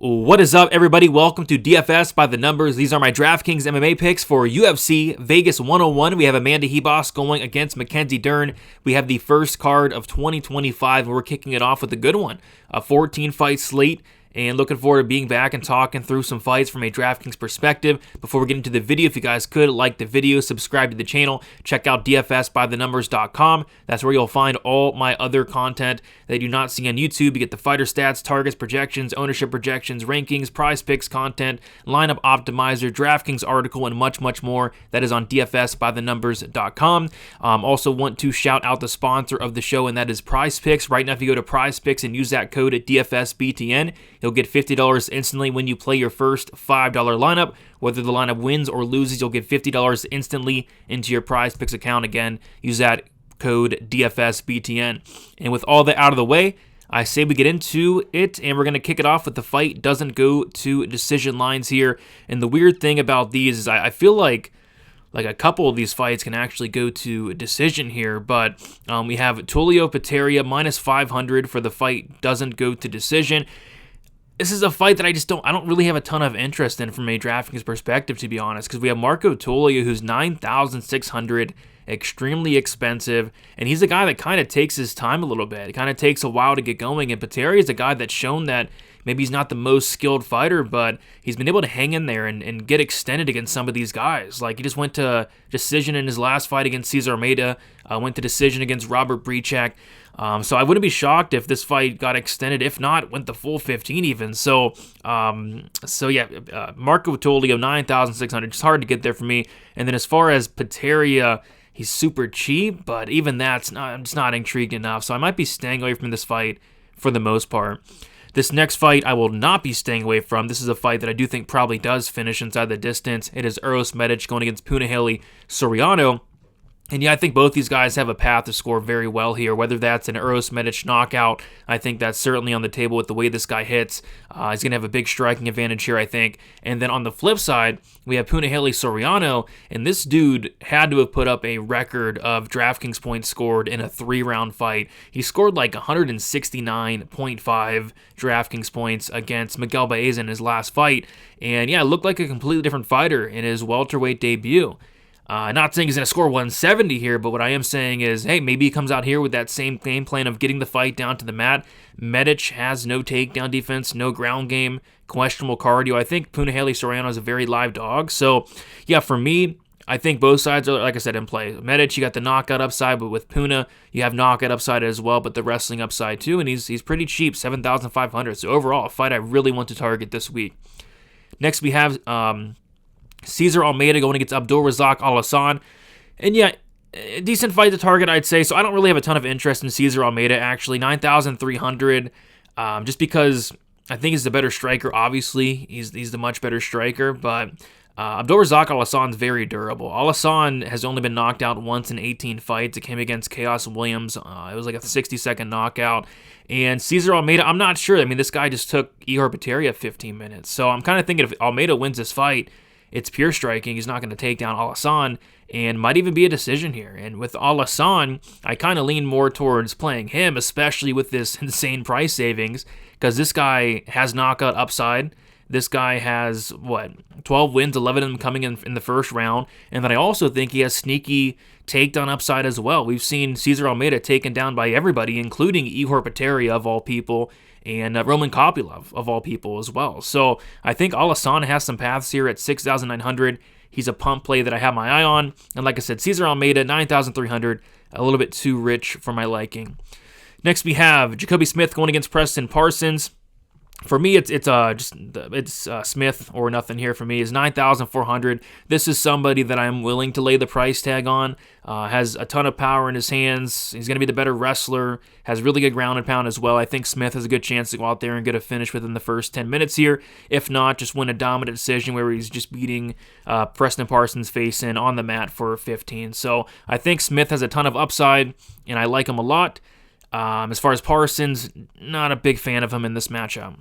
What is up, everybody? Welcome to DFS by the Numbers. These are my Draftkings MMA picks for UFC Vegas 101. We have Amanda Hebos going against Mackenzie Dern. We have the first card of 2025, and we're kicking it off with a good one. A 14-fight slate, and looking forward to being back and talking through some fights from a DraftKings perspective. Before we get into the video, if you guys could, like the video, subscribe to the channel, check out dfsbythenumbers.com. That's where you'll find all my other content that you do not see on YouTube. You get the fighter stats, targets, projections, ownership projections, rankings, prize picks content, lineup optimizer, DraftKings article, and much, much more. That is on dfsbythenumbers.com. Also want to shout out the sponsor of the show, and that is Prize Picks. Right now, if you go to Prize Picks and use that code at DFSBTN, you'll get $50 instantly when you play your first $5 lineup. Whether the lineup wins or loses, you'll get $50 instantly into your Prize Picks account. Again, use that code DFSBTN. And with all that out of the way, I say we get into it, and we're going to kick it off with the fight doesn't go to decision lines here. And the weird thing about these is I feel like a couple of these fights can actually go to a decision here, but we have Tulio Pateria minus 500 for the fight doesn't go to decision. This is a fight that I don't really have a ton of interest in from a DraftKings perspective, to be honest, because we have Marco Tulio, who's 9,600, extremely expensive, and he's a guy that kind of takes his time a little bit. It kind of takes a while to get going, and Pateria is a guy that's shown that maybe he's not the most skilled fighter, but he's been able to hang in there and get extended against some of these guys. Like, he just went to decision in his last fight against Cesar Almeida, went to decision against Robert Brichak. So I wouldn't be shocked if this fight got extended. If not, went the full 15 even. So Marco Tulio, 9,600. It's hard to get there for me. And then as far as Pateria, he's super cheap, but even I'm just not intrigued enough. So I might be staying away from this fight for the most part. This next fight I will not be staying away from. This is a fight that I do think probably does finish inside the distance. It is Uros Medic going against Punahele Soriano. And yeah, I think both these guys have a path to score very well here, whether that's an Uros Medic knockout. I think that's certainly on the table with the way this guy hits. He's going to have a big striking advantage here, I think. And then on the flip side, we have Punahele Soriano, and this dude had to have put up a record of DraftKings points scored in a 3-round fight. He scored like 169.5 DraftKings points against Miguel Baeza in his last fight. And yeah, it looked like a completely different fighter in his welterweight debut. Not saying he's going to score 170 here, but what I am saying is, hey, maybe he comes out here with that same game plan of getting the fight down to the mat. Medic has no takedown defense, no ground game, questionable cardio. I think Punahele Soriano is a very live dog. So, yeah, for me, I think both sides are, like I said, in play. Medic, you got the knockout upside, but with Puna, you have knockout upside as well, but the wrestling upside too, and he's pretty cheap, 7,500. So overall, a fight I really want to target this week. Next, we have Cesar Almeida going against Abdulrazak Al-Hassan. And yeah, a decent fight to target, I'd say. So I don't really have a ton of interest in Cesar Almeida, actually. 9,300, just because I think he's the better striker, obviously. He's the much better striker, but Abdulrazak Al-Hassan's very durable. Al-Hassan has only been knocked out once in 18 fights. It came against Chaos Williams. It was like a 60-second knockout. And Cesar Almeida, I'm not sure. I mean, this guy just took Ihor Pateria 15 minutes. So I'm kind of thinking if Almeida wins this fight, it's pure striking. He's not going to take down Al-Hassan, and might even be a decision here. And with Al-Hassan, I kind of lean more towards playing him, especially with this insane price savings, because this guy has knockout upside. This guy has, 12 wins, 11 of them coming in the first round. And then I also think he has sneaky takedown upside as well. We've seen Cesar Almeida taken down by everybody, including Ihor Pateria, of all people, and Roman Kopylov, of all people, as well. So I think Al-Hassan has some paths here at 6,900. He's a pump play that I have my eye on. And like I said, Cesar Almeida, 9,300, a little bit too rich for my liking. Next, we have Jacoby Smith going against Preston Parsons. For me, it's Smith or nothing here for me. Is 9,400. This is somebody that I'm willing to lay the price tag on. Has a ton of power in his hands. He's going to be the better wrestler. Has really good ground and pound as well. I think Smith has a good chance to go out there and get a finish within the first 10 minutes here. If not, just win a dominant decision where he's just beating Preston Parsons face in on the mat for 15. So I think Smith has a ton of upside, and I like him a lot. As far as Parsons, not a big fan of him in this matchup.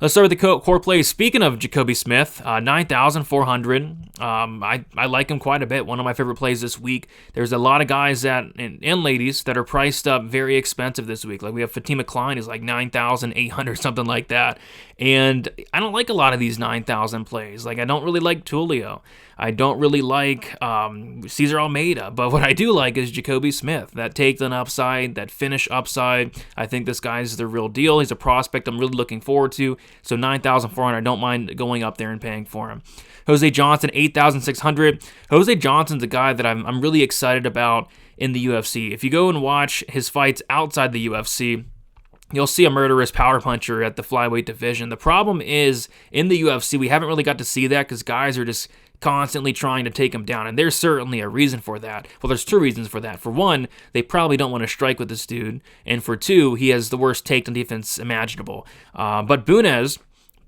Let's start with the core plays. Speaking of Jacoby Smith, 9,400. I like him quite a bit. One of my favorite plays this week. There's a lot of guys and ladies that are priced up very expensive this week. Like we have Fatima Klein is like 9,800, something like that. And I don't like a lot of these 9,000 plays. Like I don't really like Tulio. I don't really like Cesar Almeida, but what I do like is Jacoby Smith. That takedown upside, that finish upside. I think this guy's the real deal. He's a prospect I'm really looking forward to. So 9,400, I don't mind going up there and paying for him. Jose Johnson, 8,600. Jose Johnson's a guy that I'm really excited about in the UFC. If you go and watch his fights outside the UFC, you'll see a murderous power puncher at the flyweight division. The problem is, in the UFC, we haven't really got to see that because guys are just constantly trying to take him down, and there's certainly a reason for that. Well, there's two reasons for that. For one, they probably don't want to strike with this dude, and for two, he has the worst takedown defense imaginable. But Bunez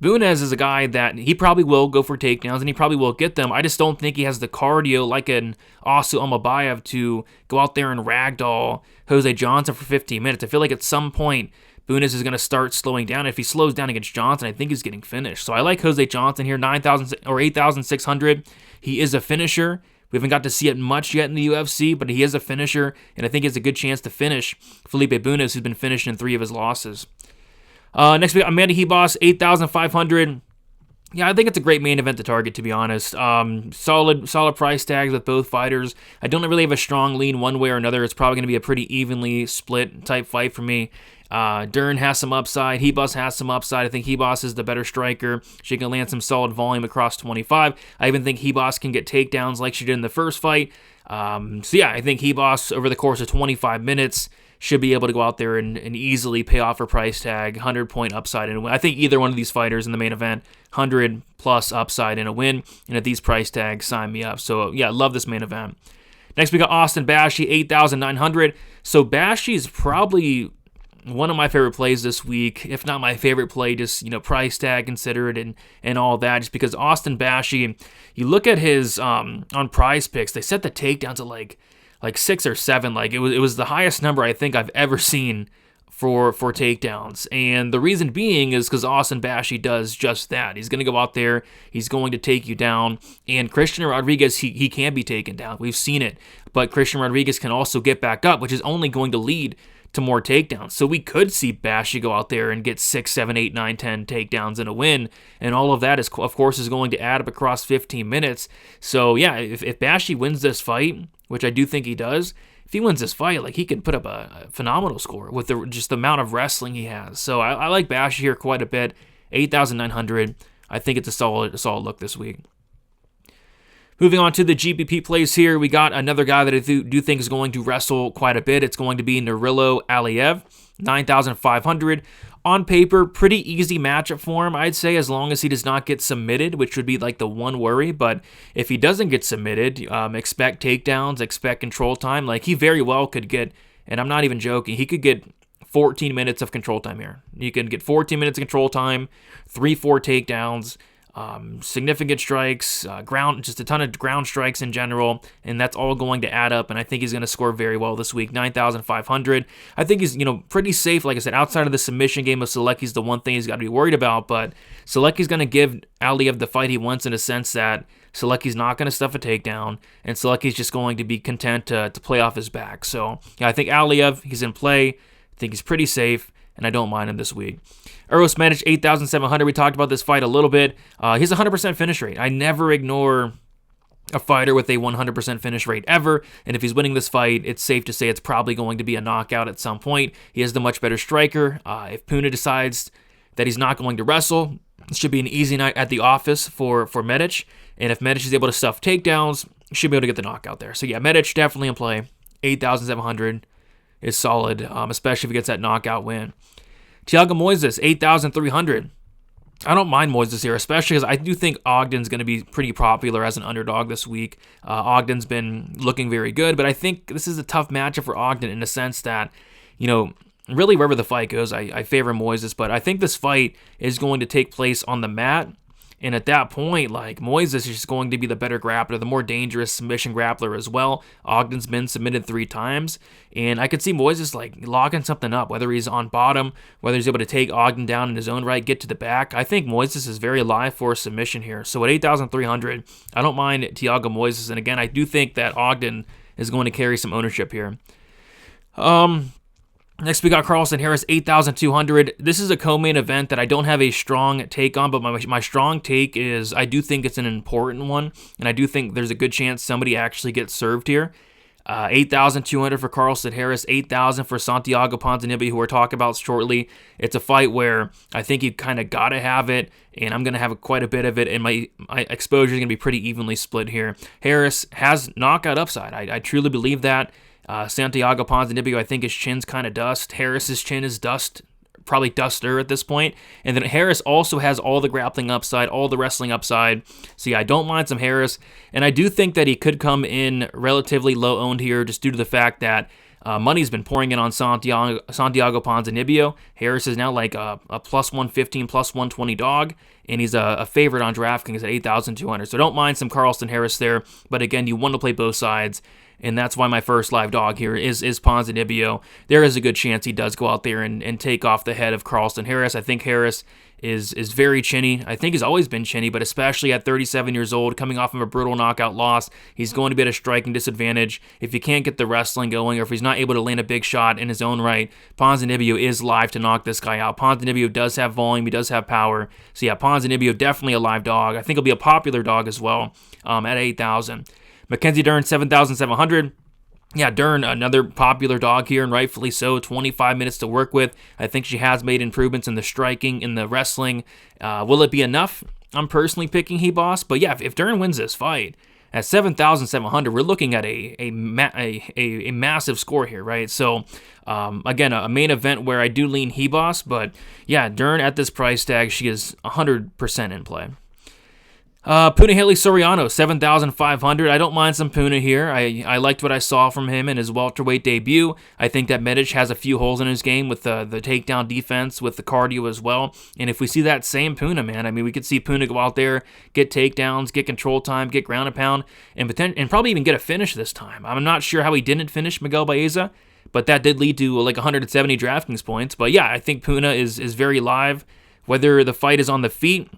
is a guy that he probably will go for takedowns, and he probably will get them. I just don't think he has the cardio like an Asu Amabayev to go out there and ragdoll Jose Johnson for 15 minutes. I feel like at some point, Bunez is going to start slowing down. If he slows down against Johnson, I think he's getting finished. So I like Jose Johnson here, 9,000 or 8,600. He is a finisher. We haven't got to see it much yet in the UFC, but he is a finisher, and I think he has a good chance to finish Felipe Bunez, who's been finished in 3 of his losses. Next, we got Amanda Hebos, 8,500. Yeah, I think it's a great main event to target, to be honest. Solid price tags with both fighters. I don't really have a strong lean one way or another. It's probably going to be a pretty evenly split type fight for me. Dern has some upside. Hebos has some upside. I think Hebos is the better striker. She can land some solid volume across 25. I even think Hebos can get takedowns like she did in the first fight. So yeah, I think Hebos over the course of 25 minutes should be able to go out there and easily pay off her price tag, 100-point upside in a win. I think either one of these fighters in the main event, 100-plus upside in a win, and at these price tags, sign me up. So yeah, I love this main event. Next, we got Austin Bashi, 8,900. So Bashi is probably one of my favorite plays this week, if not my favorite play, just, price tag considered and all that, just because Austin Bashi, you look at his, on Prize Picks, they set the takedowns at like 6 or 7. Like it was the highest number I think I've ever seen for takedowns. And the reason being is because Austin Bashi does just that. He's going to go out there, he's going to take you down, and Christian Rodriguez, he can be taken down. We've seen it. But Christian Rodriguez can also get back up, which is only going to lead to more takedowns. So we could see Bashi go out there and get 6, 7, 8, 9, 10 takedowns in a win, and all of that is, of course, is going to add up across 15 minutes. So yeah, if Bashi wins this fight, which I do think he does, if he wins this fight, like, he can put up a phenomenal score with just the amount of wrestling he has. So I like Bashi here quite a bit. 8,900. I think it's a solid look this week. Moving on to the GPP plays here, we got another guy that I do think is going to wrestle quite a bit. It's going to be Nurilo Aliyev, 9,500. On paper, pretty easy matchup for him, I'd say, as long as he does not get submitted, which would be like the one worry. But if he doesn't get submitted, expect takedowns, expect control time. Like, he very well could get, and I'm not even joking, he could get 14 minutes of control time here. You can get 14 minutes of control time, 3-4 takedowns, significant strikes, just a ton of ground strikes in general, and that's all going to add up, and I think he's going to score very well this week, 9,500. I think he's, pretty safe. Like I said, outside of the submission game of Selecki's the one thing he's got to be worried about, but Selecki's going to give Aliyev the fight he wants in a sense that Selecki's not going to stuff a takedown, and Selecki's just going to be content to play off his back. So, yeah, I think Aliyev, he's in play. I think he's pretty safe, and I don't mind him this week. Uros Medic, 8,700. We talked about this fight a little bit. He's a 100% finish rate. I never ignore a fighter with a 100% finish rate ever, and if he's winning this fight, it's safe to say it's probably going to be a knockout at some point. He is the much better striker. If Puna decides that he's not going to wrestle, it should be an easy night at the office for Medic, and if Medic is able to stuff takedowns, he should be able to get the knockout there. So yeah, Medic definitely in play. 8,700 is solid, especially if he gets that knockout win. Thiago Moises, 8,300. I don't mind Moises here, especially because I do think Ogden's going to be pretty popular as an underdog this week. Ogden's been looking very good, but I think this is a tough matchup for Ogden in the sense that, really wherever the fight goes, I favor Moises, but I think this fight is going to take place on the mat. And at that point, like, Moises is just going to be the better grappler, the more dangerous submission grappler as well. Ogden's been submitted 3 times, and I could see Moises like locking something up, whether he's on bottom, whether he's able to take Ogden down in his own right, get to the back. I think Moises is very live for a submission here. So at 8,300, I don't mind Thiago Moises, and again, I do think that Ogden is going to carry some ownership here. Next, we got Carlston Harris, 8,200. This is a co-main event that I don't have a strong take on, but my strong take is I do think it's an important one, and I do think there's a good chance somebody actually gets served here. 8,200 for Carlston Harris, 8,000 for Santiago Ponzinibbio, who we're talking about shortly. It's a fight where I think you kind of got to have it, and I'm going to have quite a bit of it, and my exposure is going to be pretty evenly split here. Harris has knockout upside. I truly believe that. Santiago Ponzinibbio, I think his chin's kind of dust. Harris's chin is dust, probably duster at this point. And then Harris also has all the grappling upside, all the wrestling upside. So yeah, I don't mind some Harris. And I do think that he could come in relatively low owned here just due to the fact that money's been pouring in on Santiago Ponzinibbio. Harris is now like a plus 115, plus 120 dog, and he's a favorite on DraftKings at 8,200. So don't mind some Carlston Harris there. But again, you want to play both sides. And that's why my first live dog here is Ponzinibbio. There is a good chance he does go out there and take off the head of Carlston Harris. I think Harris is very chinny. I think he's always been chinny, but especially at 37 years old, coming off of a brutal knockout loss, he's going to be at a striking disadvantage. If he can't get the wrestling going, or if he's not able to land a big shot in his own right, Ponzinibbio is live to knock this guy out. Ponzinibbio does have volume. He does have power. So yeah, Ponzinibbio definitely a live dog. I think he'll be a popular dog as well at 8,000. Mackenzie Dern, 7,700. Yeah, Dern, another popular dog here, and rightfully so. 25 minutes to work with. I think she has made improvements in the striking, in the wrestling. Will it be enough? I'm personally picking He-Boss, but yeah, if Dern wins this fight at 7,700, we're looking at a massive score here, right? So, again, a main event where I do lean He-Boss, but yeah, Dern at this price tag, she is 100% in play. Punahele Soriano, 7,500. I don't mind some Puna here. I liked what I saw from him in his welterweight debut. I think that Medic has a few holes in his game with the takedown defense, with the cardio as well. And if we see that same Puna, man, I mean, we could see Puna go out there, get takedowns, get control time, get ground and pound, and probably even get a finish this time. I'm not sure how he didn't finish Miguel Baeza, but that did lead to like 170 DraftKings points. But yeah, I think Puna is very live. Whether the fight is on the feet,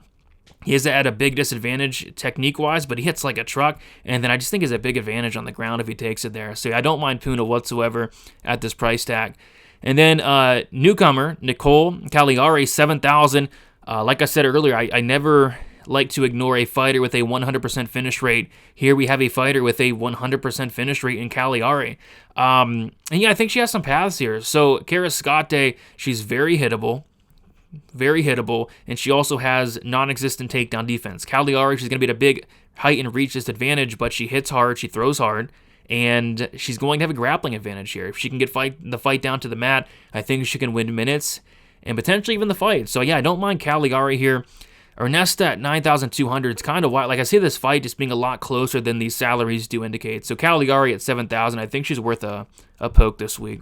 he is at a big disadvantage technique-wise, but he hits like a truck, and then I just think he's a big advantage on the ground if he takes it there. So I don't mind Puna whatsoever at this price tag. And then newcomer, Nicole Cagliari, 7,000. Like I said earlier, I never like to ignore a fighter with a 100% finish rate. Here we have a fighter with a 100% finish rate in Cagliari. And yeah, I think she has some paths here. So Carrascote, she's very hittable, and she also has non-existent takedown defense. Cagliari, she's going to be at a big height and reach disadvantage, but she hits hard, she throws hard, and she's going to have a grappling advantage here. If she can get the fight down to the mat, I think she can win minutes and potentially even the fight. So yeah, I don't mind Cagliari here. Ernesta at 9,200. It's kind of wild. Like I see this fight just being a lot closer than these salaries do indicate. So Cagliari at 7,000. I think she's worth a poke this week.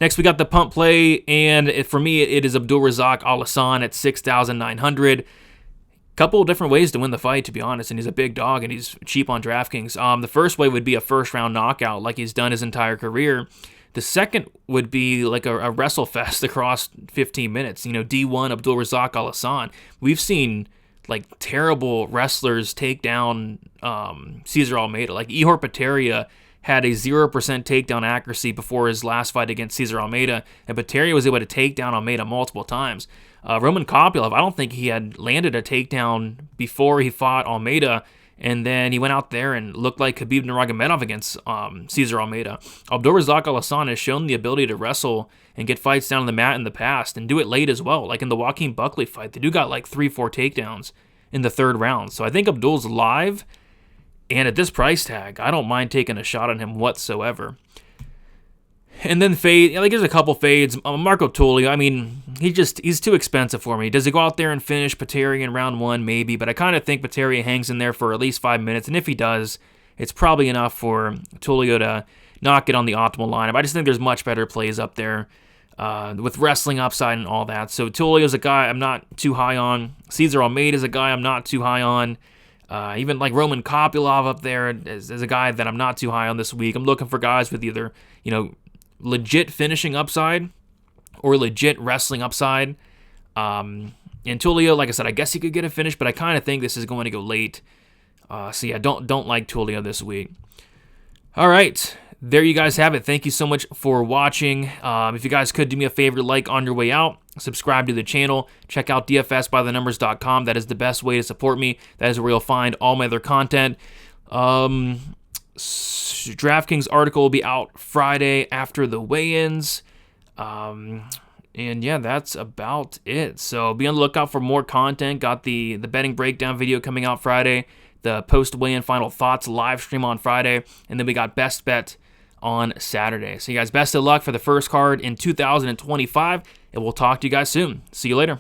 Next, we got the punt play, and for me, it is Abdulrazak Al-Hassan at 6,900. Couple of different ways to win the fight, to be honest, and he's a big dog, and he's cheap on DraftKings. The first way would be a first-round knockout, like he's done his entire career. The second would be like a wrestle fest across 15 minutes. You know, D1 Abdulrazak Al-Hassan. We've seen like terrible wrestlers take down Cesar Almeida. Like Ihor Peteria had a 0% takedown accuracy before his last fight against Cesar Almeida, and Peteria was able to take down Almeida multiple times. Roman Kopylov, I don't think he had landed a takedown before he fought Almeida, and then he went out there and looked like Khabib Nurmagomedov against Cesar Almeida. Abdulrazak Al-Hassan has shown the ability to wrestle and get fights down on the mat in the past, and do it late as well. Like in the Joaquin Buckley fight, the dude got like 3-4 takedowns in the third round. So I think Abdul's live, and at this price tag, I don't mind taking a shot on him whatsoever. And then fade, like there's a couple fades. Marco Tulio, I mean, he's too expensive for me. Does he go out there and finish Peteria in round one? Maybe, but I kind of think Peteria hangs in there for at least 5 minutes, and if he does, it's probably enough for Tulio to not get on the optimal lineup. I just think there's much better plays up there. with wrestling upside and all that. So Tulio's a guy I'm not too high on. Cesar Almeida is a guy I'm not too high on. Even like Roman Kopylov up there is a guy that I'm not too high on this week. I'm looking for guys with either, legit finishing upside or legit wrestling upside. And Tulio, like I said, I guess he could get a finish, but I kind of think this is going to go late. So yeah, don't like Tulio this week. All right, there you guys have it. Thank you so much for watching. If you guys could do me a favor, like on your way out, subscribe to the channel, check out dfsbythenumbers.com. That is the best way to support me. That is where you'll find all my other content. Draftkings article will be out Friday after the weigh-ins. And yeah, that's about it. So be on the lookout for more content. Got the betting breakdown video coming out Friday, the post weigh-in final thoughts live stream on Friday, and then we got best bet on Saturday. So you guys, best of luck for the first card in 2025, and we'll talk to you guys soon. See you later.